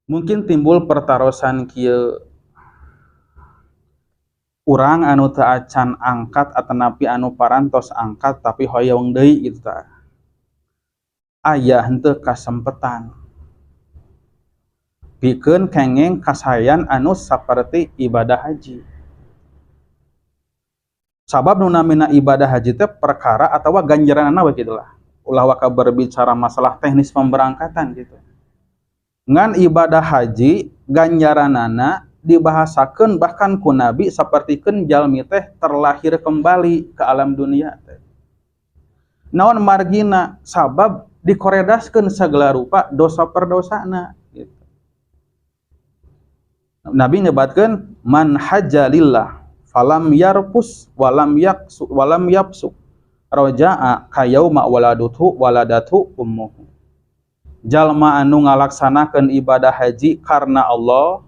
Mungkin timbul pertarosan kieu urang anu teu acan angkat atanapi anu parantos angkat tapi hoyong deui gitu tah. Aya henteu kasempetan pikeun kengeng kasayan anu saperti ibadah haji. Sabab nu namina ibadah haji teh perkara atawa ganjaranna we gitulah. Ulah waka berbicara masalah teknis pemberangkatan gitu. Ngan ibadah haji ganjaranana dibahasakeun bahkan ku Nabi sapertikeun jalmi teh terlahir kembali ke alam dunia teh. Naon margina? Sabab dikoredaskeun sagala rupa dosa perdosana gitu. Nabi nyebatkeun man hajja lillah falam yarpus walam yapsuk raja'a kayauma waladathu ummuhu. Jalma anu ngalaksanakeun ibadah haji karena Allah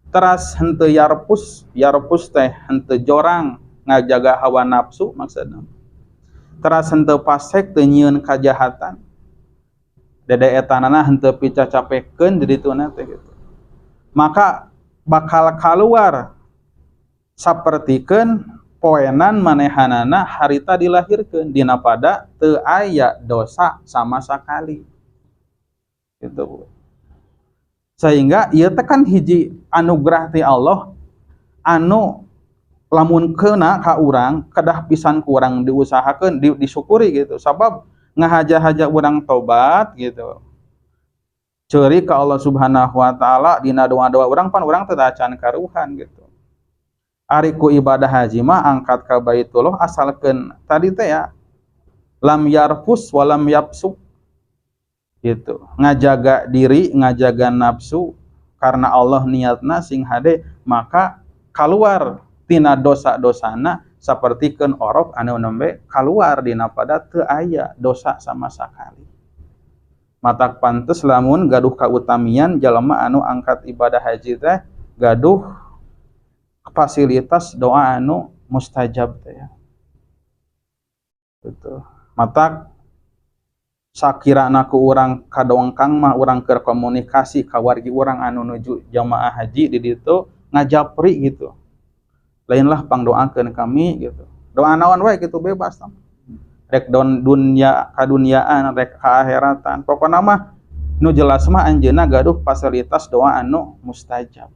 teras henteu yarpus teh henteu jorang ngajaga hawa nafsu maksudna, teras henteu pasek teu nyieun kajahatan, dede etanana henteu picacapekeun di dituna teh gitu, maka bakal kaluar sapertikeun poenan manehanana harita dilahirkeun dina pada teu aya dosa sama sakali gitu. Sehingga ieu teh kan hiji anugerah ti Allah anu lamun keuna ka urang kedah pisan ku urang diusahakeun disyukuri gitu. Sabab ngahaja-haja urang tobat gitu, ceuri ka Allah Subhanahu wa taala dina doa-doa urang pan urang teu acan karuhan gitu. Ari ku ibadah haji mah angkat ka Baitullah asalkeun tadi teh ya lam yarfus walam yapsuk gitu, ngajaga diri, ngajaga nafsu karena Allah niatna sing hade, maka kaluar tina dosa-dosana sapertikeun orok anu nembe kaluar dina pada teu aya dosa sama sakali. Matak pantes lamun gaduh kautamian jalma anu angkat ibadah haji teh gaduh fasilitas doa anu mustajab teh ya. Gitu. Matak sakirana ku urang kadongkang mah urang keur komunikasi ka wargi urang anu nuju jamaah haji di ditu ngajapri gitu. Lainlah pangdoakeun kami gitu. Doa naon wae gitu bebas tam. Rek dunya kadunyaan, rek ka akhiratan. Pokona mah nu jelas mah anjeunna gaduh fasilitas doa anu mustajab.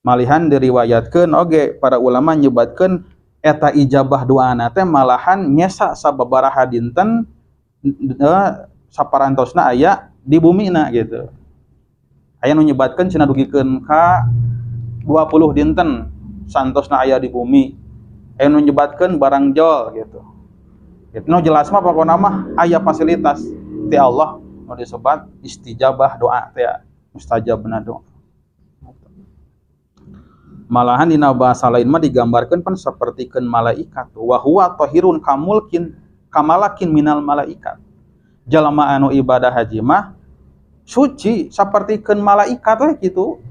Malihan diriwayatkeun oge para ulama nyebatkeun eta ijabah doana teh malahan nyesa sababaraha dinten saparantosna aya di bumina gitu. Aya nu nyebatkeun cenah dugikeun ka 20 dinten santosna aya di bumi. Aya nu nyebatkeun barang jol gitu. Gitu nu jelas mah pokona mah aya fasilitas ti Allah nu disebut istijabah doa teh mustajabna doa. Malahan dina bahasa lain mah digambarkeun pan sapertikeun malaikat wa huwa tahirun kamalakin minal malaikat. Jalma anu ibadah haji mah suci sapertikeun malaikat we gitu.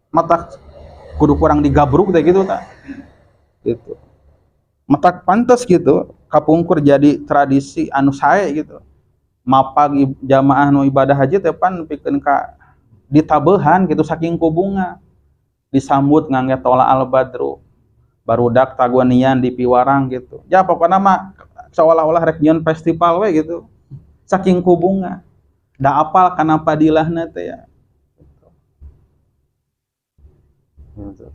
Matak kudu kurang digabruk teh gitu tah. Gitu. Matak pantes gitu kapungkur jadi tradisi anu sae gitu. Mapag jamaah nu ibadah haji teh pan pikeun ka ditabeuhan gitu saking kubunga. Disambut ngangge tola al-badru. Barudak tagonian di piwarang gitu. Ya pokoknya mah seolah-olah rek nyieun festival we gitu. Saking kubunga. Da apal kana padilahna teh ya. Gitu.